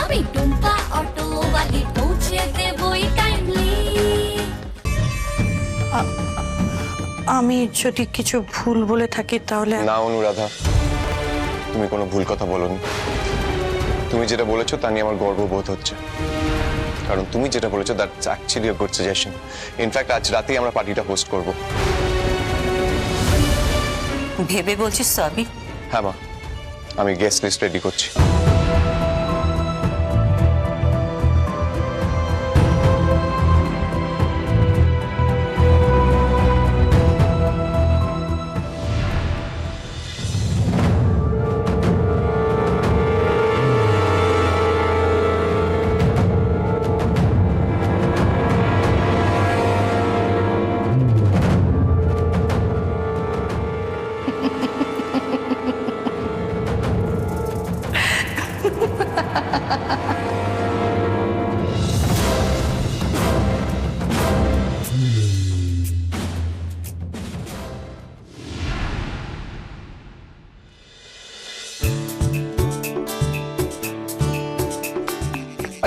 আমি টুম্পা অটোওয়ালি পৌঁছে দেবই টাইমলি। আমি যদি কিছু ভুল বলে থাকি তাহলে। না অনুরাধা, তুমি কোনো ভুল কথা বলোনি। তুমি যেটা বলেছো তা নিয়ে আমার গর্ববোধ হচ্ছে, কারণ তুমি যেটা বলেছো that's actually a good suggestion. In fact আজ রাতেই আমরা পার্টিটা হোস্ট করব। ভেবে বলছিস তো আবির? হ্যাঁ মা, আমি গেস্ট লিস্ট রেডি করছি।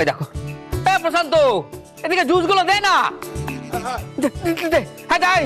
ওই দেখো, প্রশান্ত এদিকে জুস গুলো দে না। হ্যাঁ যাই।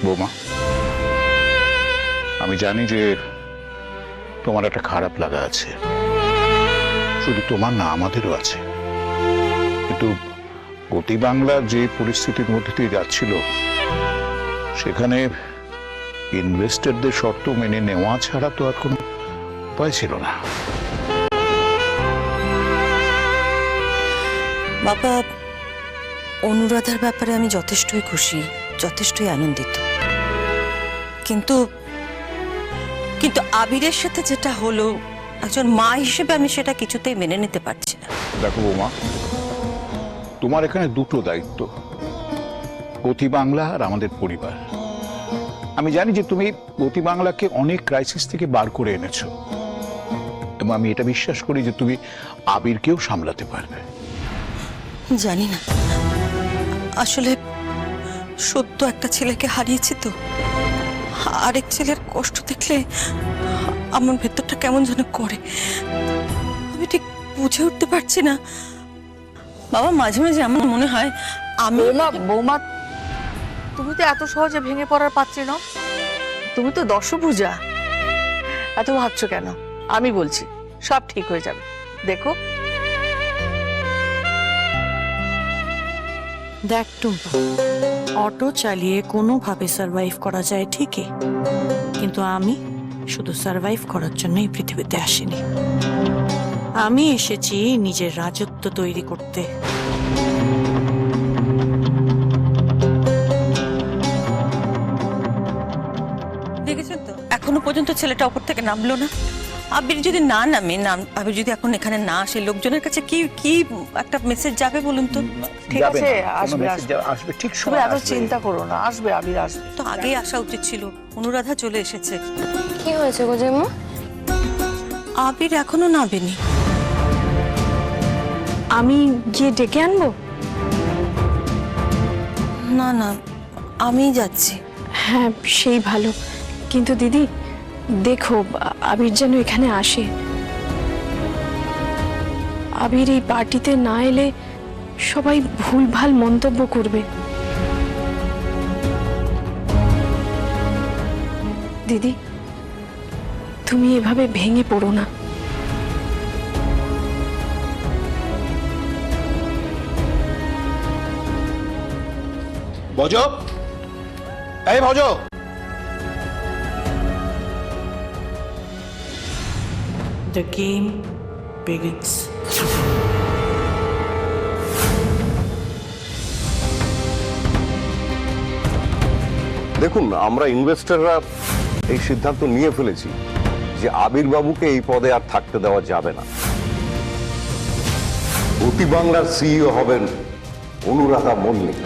বৌমা, আমি জানি যে তোমার একটা খারাপ লাগা আছে, শুধু তোমার না আমাদেরও আছে, কিন্তু গতি বাংলার যে পরিস্থিতির মধ্যে দিয়ে যাচ্ছিল সেখানে ইনভেস্টরদের শর্ত মেনে নেওয়া ছাড়া তো আর কোনো উপায় ছিল না। বাবা, অনুরাধার ব্যাপারে আমি যথেষ্টই খুশি, যথেষ্টই আনন্দিত, কিন্তু কিন্তু আবিরের সাথে যেটা হলো, একজন মা হিসেবে আমি সেটা কিছুতেই মেনে নিতে পারছি না। দেখো বৌমা, তোমার এখানে দুটো দায়িত্ব, গতি বাংলা আর আমাদের পরিবার। আমি জানি যে তুমি গতি বাংলাকে অনেক ক্রাইসিস থেকে বার করে এনেছো, এবং আমি এটা বিশ্বাস করি যে তুমি আবিরকেও সামলাতে পারবে। জানি না, আসলে সদ্য একটা ছেলেকে হারিয়েছি তো, আরেক ছেলের কষ্ট দেখলে আমার ভেতরটা কেমন যেন করে, আমি ঠিক বুঝে উঠতে পারছি না। বাবা, মাঝে মাঝে আমার মনে হয় আমি। বৌমা, তুমি তো এত সহজে ভেঙে পড়ার পাত্রী নও, তুমি তো দশভুজা। এত ভাবছো কেন? আমি বলছি সব ঠিক হয়ে যাবে, দেখো। দেখ টুম্পা, অটো চালিয়ে কোনোভাবে সার্ভাইভ করা যায় ঠিকই, কিন্তু আমি শুধু সার্ভাইভ করার জন্য এই পৃথিবীতে আসিনি। আমি এসেছি নিজের রাজত্ব তৈরি করতে। দেখেছেন তো, এখনো পর্যন্ত ছেলেটা ওপর থেকে নামলো না। আবির যদি না নামে, আবির যদি এখন এখানে না আসে, লোকজনের কাছে কি কি একটা মেসেজ যাবে বলুন তো? ঠিক আছে, আসবে আসবে, ঠিক তুমি সময় এত আসবে। চিন্তা করো না, আসবে, আবির আসবে। তো আগেই আসা উচিত ছিল। অনুরাধা চলে এসেছে। কি হয়েছে গো জেম্মা? আবির এখনো নামেনি। আমি গিয়ে ডেকে আনবো? না না, আমিই যাচ্ছি। হ্যাঁ, সেই ভালো, কিন্তু দিদি দেখো আবির যেন এখানে আসে। আবির এই পার্টিতে না এলে সবাই ভুলভাল মন্তব্য করবে। দিদি, তুমি এভাবে ভেঙে পড়ো না। ভজ, এই ভজ, The game begins. দেখুন, আমরা ইনভেস্টররা এই সিদ্ধান্ত নিয়ে ফেলেছি যে আবির বাবুকে এই পদে আর থাকতে দেওয়া যাবে না। গতি বাংলার সিইও হবেন অনুরাধা মল্লিক।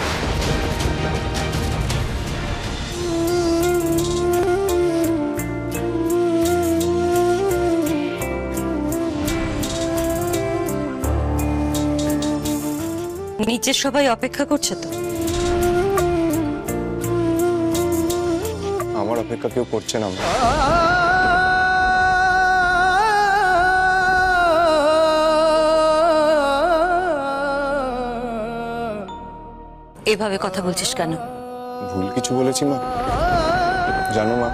নিচের সবাই অপেক্ষা করছে তো? আমার অপেক্ষা কেউ করছে না মা। এভাবে কথা বলছিস কেন? ভুল কিছু বলেছি মা? জানো মা,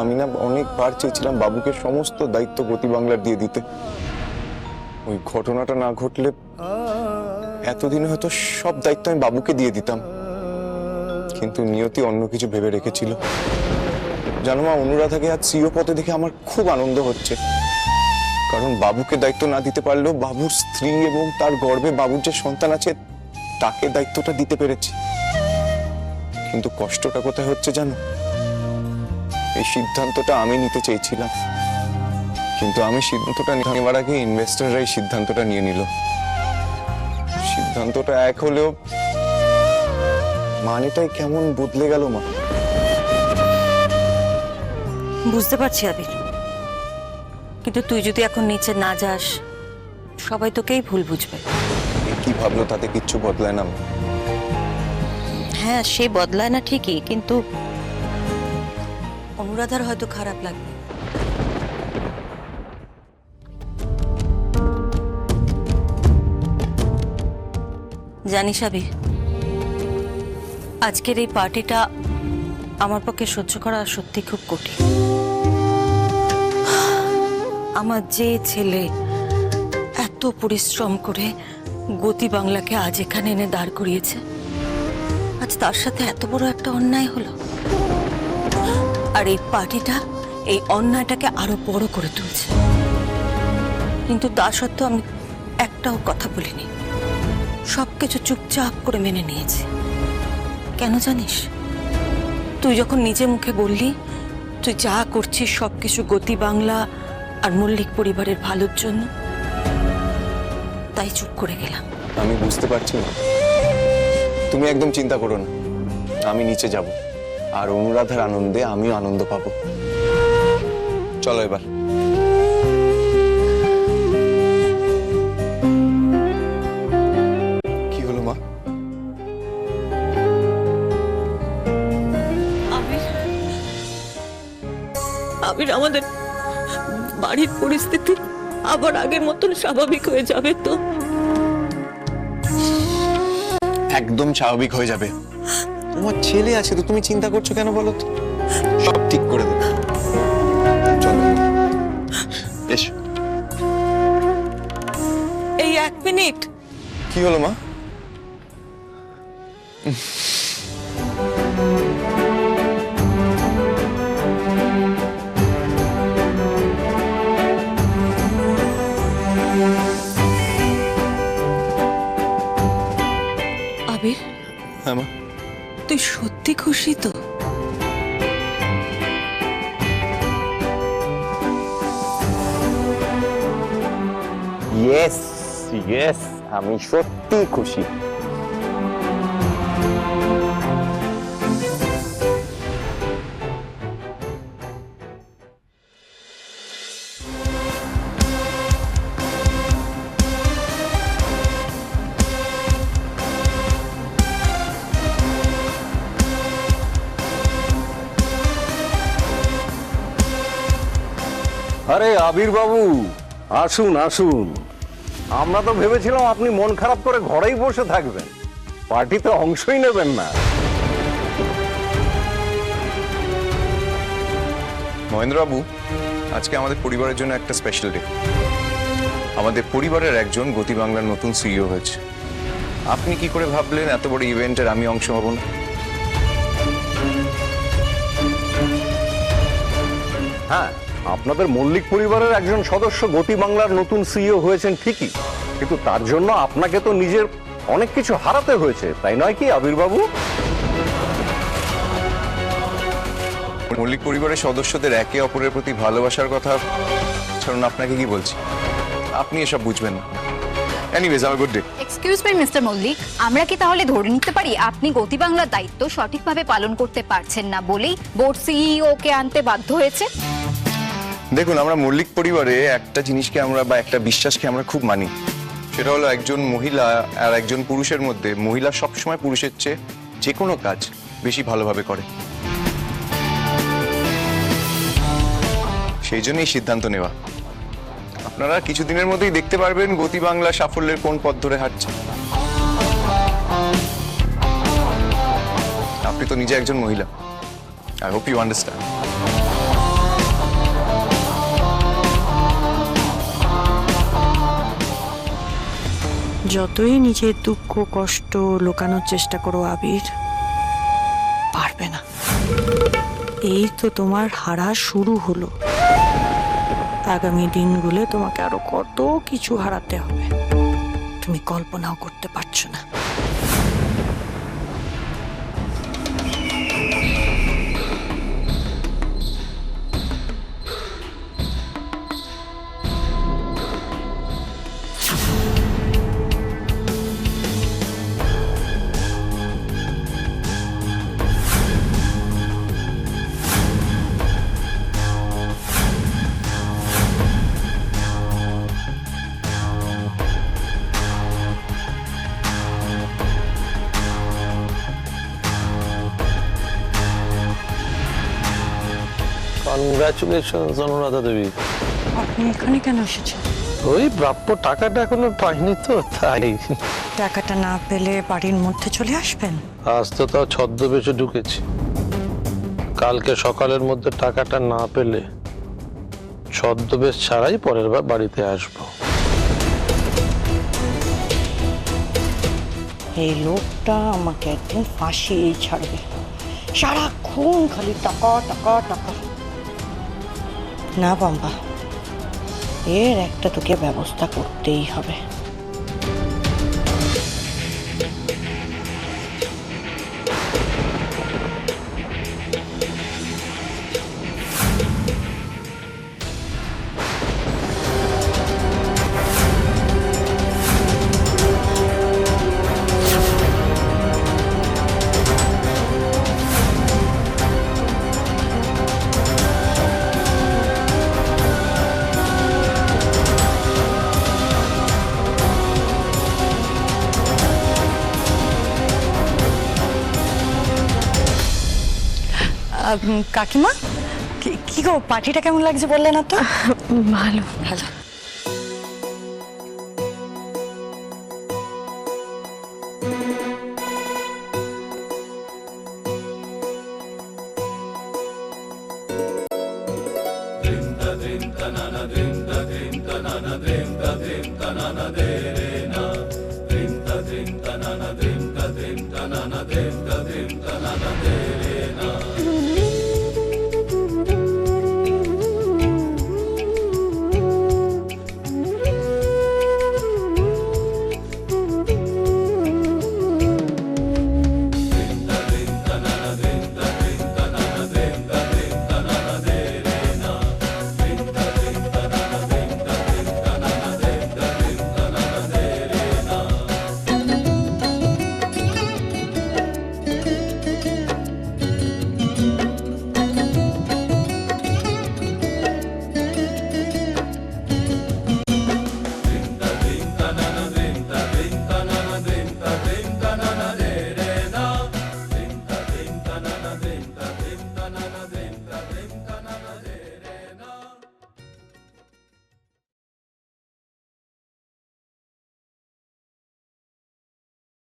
আমি না অনেকবার চেয়েছিলাম বাবুকে সমস্ত দায়িত্ব গতি বাংলার দিয়ে দিতে। ওই ঘটনাটা না ঘটলে এতদিনে হয়তো সব দায়িত্ব আমি বাবুকে দিয়ে দিতাম, কিন্তু নিয়তি অন্য কিছু ভেবে রেখেছিল। জানো মা, অনুরাধাকে আজ সিইও পদে দেখে আমার খুব আনন্দ হচ্ছে, কারণ বাবুকে দায়িত্ব না দিতে পারলেও বাবুর স্ত্রী এবং তার গর্ভে বাবুর যে সন্তান আছে তাকে দায়িত্বটা দিতে পেরেছি। কিন্তু কষ্টটা কোথায় হচ্ছে জানো? এই সিদ্ধান্তটা আমি নিতে চেয়েছিলাম, কিন্তু আমি সিদ্ধান্তটা নেওয়ার আগে ইনভেস্টররা এই সিদ্ধান্তটা নিয়ে নিল। সিদ্ধান্তটা এক হলেও মানেটাই কেমন বদলে গেল মা। বুঝতে পারছি আবির, কিন্তু তুই যদি এখন নিচে না যাস সবাই তোকেই ভুল বুঝবে। এ কি ভাবলো তাতে কিচ্ছু বদলায় না মা। হ্যাঁ, সে বদলায় না ঠিকই, কিন্তু অনুরাধার হয়তো খারাপ লাগবে। জানিস আবির, আজকের এই পার্টিটা আমার পক্ষে সহ্য করা সত্যি খুব কঠিন। আমার যে ছেলে এত পরিশ্রম করে গতি বাংলাকে আজ এখানে এনে দাঁড় করিয়েছে, আজ তার সাথে এত বড় একটা অন্যায় হলো। আর এই পার্টিটা এই অন্যায়টাকে আরো বড় করে তুলছে। কিন্তু তা সত্ত্বেও আমি একটাও কথা বলিনি, সবকিছু চুপচাপ করে মেনে নিয়েছি। কেন জানিস? তুই যখন নিজে মুখে বললি তুই যা করছিস সবকিছু গতি বাংলা আর মল্লিক পরিবারের ভালোর জন্য, তাই চুপ করে গেলাম। আমি বুঝতে পারছি না, তুমি একদম চিন্তা করো না, আমি নিচে যাব আর অনুরাধার আনন্দে আমিও আনন্দ পাবো। চলো এবার। কি হলো মা? আবির, আমাদের বাড়ির পরিস্থিতি আবার আগের মতন স্বাভাবিক হয়ে যাবে তো? একদম স্বাভাবিক হয়ে যাবে। তোমার ছেলে আছে তো, তুমি চিন্তা করছো কেন বলো তো? সব ঠিক করে দেবে। চলো এসো। এই 1 মিনিট। কি হলো মা? আবির, হ্যাঁ মা। তুই সত্যি খুশি তো? ইয়েস ইয়েস, আমি সত্যি খুশি। আরে আবির বাবু, আসুন আসুন। আমরা তো ভেবেছিলাম আপনি মন খারাপ করে ঘরেই বসে থাকবেন, পার্টিতে অংশই নেবেন না। মহেন্দ্রবাবু, আজকে আমাদের পরিবারের জন্য একটা স্পেশাল ডে। আমাদের পরিবারের একজন গতি বাংলার নতুন সিইও হয়েছে। আপনি কি করে ভাবলেন এত বড় ইভেন্টের আমি অংশ হব না? হ্যাঁ, আপনাদের মল্লিক পরিবারের একজন সদস্য গতি বাংলার নতুন সিইও হয়েছেন ঠিকই, কিন্তু তার জন্য আপনাকে তো নিজের অনেক কিছু হারাতে হয়েছে, তাই নয় কি আবির বাবু? মল্লিক পরিবারের সদস্যদের একে অপরের প্রতি ভালোবাসার কথা ছাড়ুন, আপনাকে কি বলছি, আপনি এসব বুঝবেন না। Anyways, have a good day. Excuse me mister Mallik, আমরা কি তাহলে ধরে নিতে পারি আপনি গতি বাংলার দায়িত্ব সঠিকভাবে পালন করতে পারছেন না বলেই বোর্ড সিইও কে আনতে বাধ্য হয়েছে? দেখুন, আমরা মল্লিক পরিবারে একটা জিনিসকে আমরা বা একটা বিশ্বাসকে আমরা খুব মানি, সেটা হলো একজন মহিলা আর একজন পুরুষের মধ্যে মহিলা সবসময় পুরুষের চেয়ে যে কোনো কাজ বেশি ভালোভাবে করে। সেই জন্যই সিদ্ধান্ত নেওয়া। আপনারা কিছুদিনের মধ্যেই দেখতে পারবেন গতি বাংলা সাফল্যের কোন পথ ধরে হাঁটছে। আপনি তো নিজে একজন মহিলা। I hope you understand. যতই নিজের দুঃখ কষ্ট লুকানোর চেষ্টা করো আবির, পারবে না। এই তো তোমার হারা শুরু হলো, আগামী দিনগুলো তোমাকে আরো কত কিছু হারাতে হবে, তুমি কল্পনাও করতে পারছো না। কনগ্রাচুলেশনস অনুরাধা দেবী। আপনি এখানে কেন এসেছেন? ওই প্রাপ্য টাকাটা এখনো পাইনি তো, তাই। টাকাটা না পেলে বাড়ির মধ্যে চলে আসবেন? আজ তো তাও ছদ্মবেশে ঢুকেছি, কালকে সকালের মধ্যে টাকাটা না পেলে ছদ্মবেশ ছাড়াই পরের বার বাড়িতে আসবো। এই লোকটা আমাকে একদিন ফাঁসিয়েই ছাড়বে, সারাক্ষণ খালি টাকা টাকা টাকা। না বাম্বা, এর একটা তোকে ব্যবস্থা করতেই হবে। কাকিমা, কি গো, পার্টিটা কেমন লাগছে বললে না তো? ভালো। ভালো।